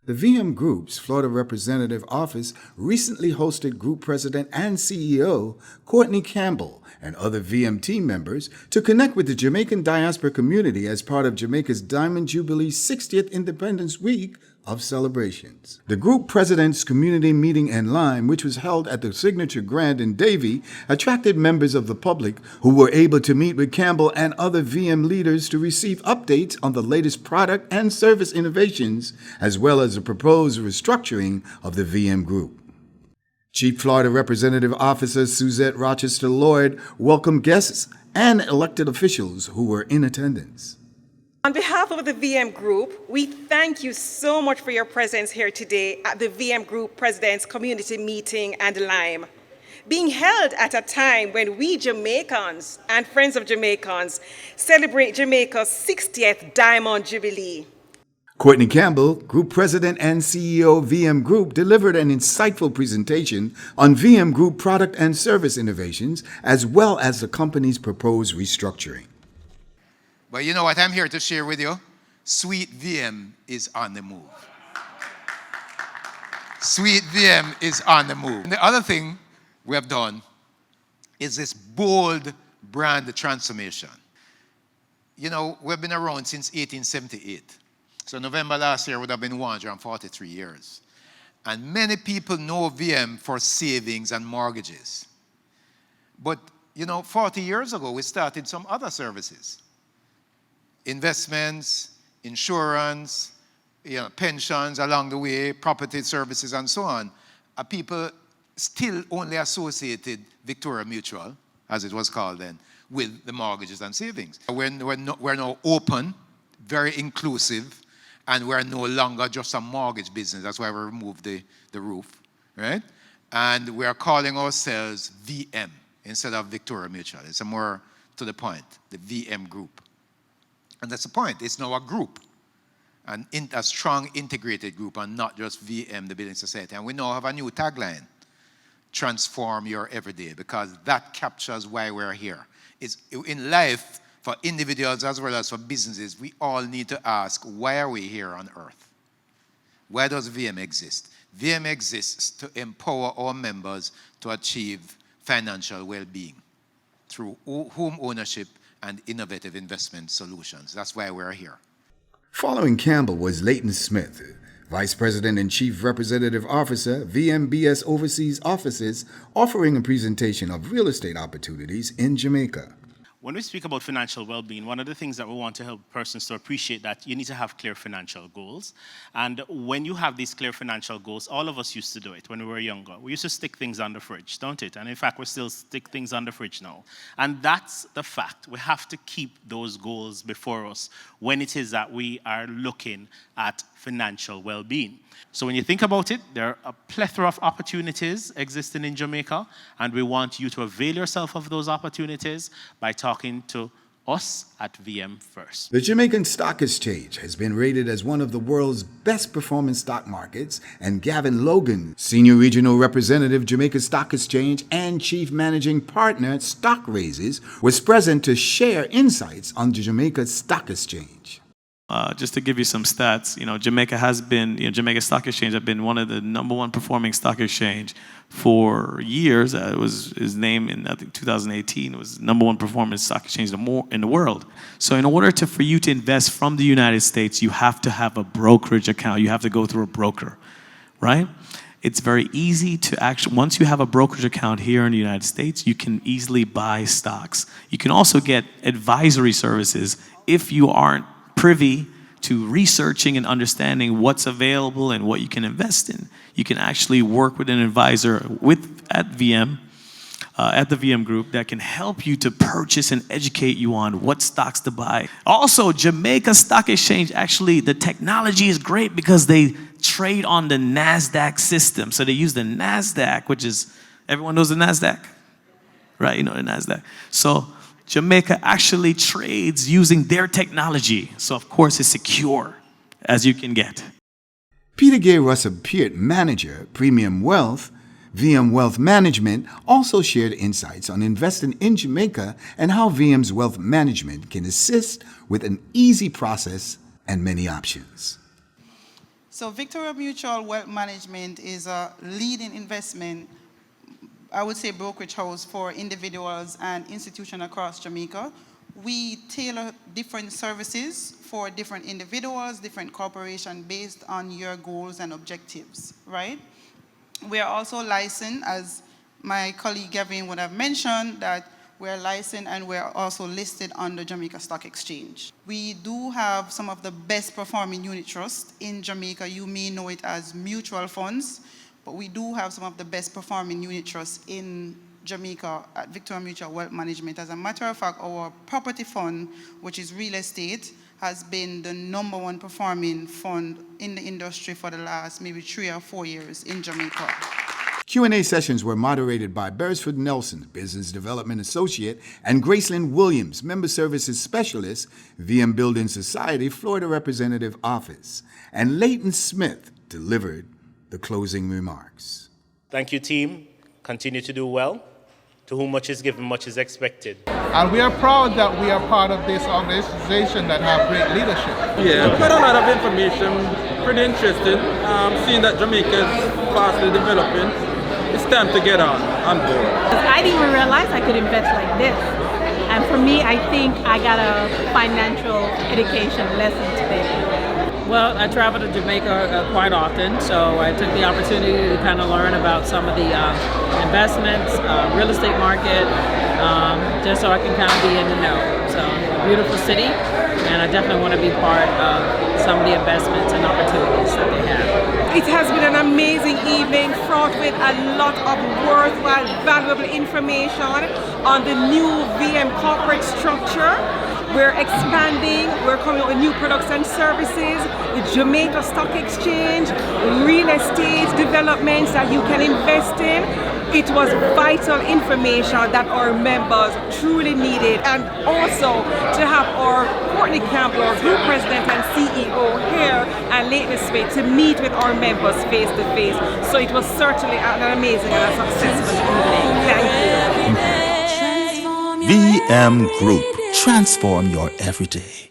The VM Group's Florida Representative Office recently hosted Group President and CEO Courtney Campbell and other VM team members to connect with the Jamaican diaspora community as part of Jamaica's Diamond Jubilee 60th Independence Week of celebrations. The Group President's Community Meeting in Lyme, which was held at the Signature Grand in Davie, attracted members of the public who were able to meet with Campbell and other VM leaders to receive updates on the latest product and service innovations, as well as the proposed restructuring of the VM Group. Chief Florida Representative Officer Suzette Rochester-Lloyd welcomed guests and elected officials who were in attendance. On behalf of the VM Group, we thank you so much for your presence here today at the VM Group President's Community Meeting and Lyme, being held at a time when we Jamaicans and Friends of Jamaicans celebrate Jamaica's 60th Diamond Jubilee. Courtney Campbell, Group President and CEO of VM Group, delivered an insightful presentation on VM Group product and service innovations, as well as the company's proposed restructuring. But you know what I'm here to share with you? Sweet VM is on the move. Sweet VM is on the move. And the other thing we have done is this bold brand transformation. You know, we've been around since 1878. So November last year would have been 143 years. And many people know VM for savings and mortgages. But, you know, 40 years ago, we started some other services. Investments, insurance, pensions along the way, property services, and so on. People still only associated Victoria Mutual, as it was called then, with the mortgages and savings. We're now open, very inclusive, and we're no longer just a mortgage business. That's why we removed the roof, right? And we're calling ourselves VM instead of Victoria Mutual. It's a more to the point, the VM Group. And that's the point. It's now a group, a strong integrated group, and not just VM, the Building Society. And we now have a new tagline, transform your everyday, because that captures why we're here. It's in life, for individuals as well as for businesses, we all need to ask, why are we here on earth? Why does VM exist? VM exists to empower our members to achieve financial well-being through home ownership and innovative investment solutions. That's why we're here. Following Campbell was Leighton Smith, Vice President and Chief Representative Officer, VMBS Overseas Offices, offering a presentation of real estate opportunities in Jamaica. When we speak about financial well-being, one of the things that we want to help persons to appreciate that you need to have clear financial goals. And when you have these clear financial goals, all of us used to do it when we were younger. We used to stick things on the fridge, don't it? And in fact, we still stick things on the fridge now. And that's the fact. We have to keep those goals before us when it is that we are looking at financial well-being. So when you think about it, there are a plethora of opportunities existing in Jamaica, and we want you to avail yourself of those opportunities by talking to us at VM First. The Jamaican Stock Exchange has been rated as one of the world's best performing stock markets, and Gavin Logan, Senior Regional Representative, Jamaica Stock Exchange, and Chief Managing Partner, Stock Raises, was present to share insights on the Jamaica Stock Exchange. Just to give you some stats, Jamaica has been, Jamaica Stock Exchange has been one of the #1 performing stock exchange for years. It was his name in, I think, 2018. It was #1 performing stock exchange in the world. So in order for you to invest from the United States, you have to have a brokerage account. You have to go through a broker, right? It's very easy to actually, once you have a brokerage account here in the United States, you can easily buy stocks. You can also get advisory services if you aren't privy to researching and understanding what's available and what you can invest in. You can actually work with an advisor at the VM Group that can help you to purchase and educate you on what stocks to buy. Also, Jamaica Stock Exchange, actually, the technology is great because they trade on the NASDAQ system. So they use the NASDAQ, which is, everyone knows the NASDAQ? Right, you know the NASDAQ. So Jamaica actually trades using their technology. So, of course, it's secure as you can get. Peter Gay Russell-Peart, manager, Premium Wealth, VM Wealth Management, also shared insights on investing in Jamaica and how VM's wealth management can assist with an easy process and many options. So Victoria Mutual Wealth Management is a leading investment, I would say, brokerage house for individuals and institutions across Jamaica. We tailor different services for different individuals, different corporations based on your goals and objectives, right? We are also licensed, as my colleague Gavin would have mentioned, that we're licensed and we're also listed on the Jamaica Stock Exchange. We do have some of the best performing unit trusts in Jamaica. You may know it as mutual funds, but we do have some of the best performing unit trusts in Jamaica at Victoria Mutual Wealth Management. As a matter of fact, our property fund, which is real estate, has been the #1 performing fund in the industry for the last maybe 3 or 4 years in Jamaica. Q&A sessions were moderated by Beresford Nelson, Business Development Associate, and Gracelyn Williams, Member Services Specialist, VM Building Society, Florida Representative Office. And Leighton Smith delivered the closing remarks. Thank you, team. Continue to do well. To whom much is given, much is expected. And we are proud that we are part of this organization that have great leadership. Yeah, we got a lot of information, pretty interesting. Seeing that Jamaica is fastly developing, it's time to get on board. I didn't even realize I could invest like this. And for me, I think I got a financial education lesson today. Well, I travel to Jamaica quite often, so I took the opportunity to kind of learn about some of the investments, real estate market, just so I can kind of be in the know. So, a beautiful city, and I definitely want to be part of some of the investments and opportunities that they have. It has been an amazing evening, fraught with a lot of worthwhile, valuable information on the new VM corporate structure. We're expanding, we're coming up with new products and services, the Jamaica Stock Exchange, real estate developments that you can invest in. It was vital information that our members truly needed, and also to have our Courtney Campbell, Group President and CEO here, and Leighton Smith to meet with our members face to face. So it was certainly an amazing and a successful evening. Thank you. VM Group. Transform your everyday.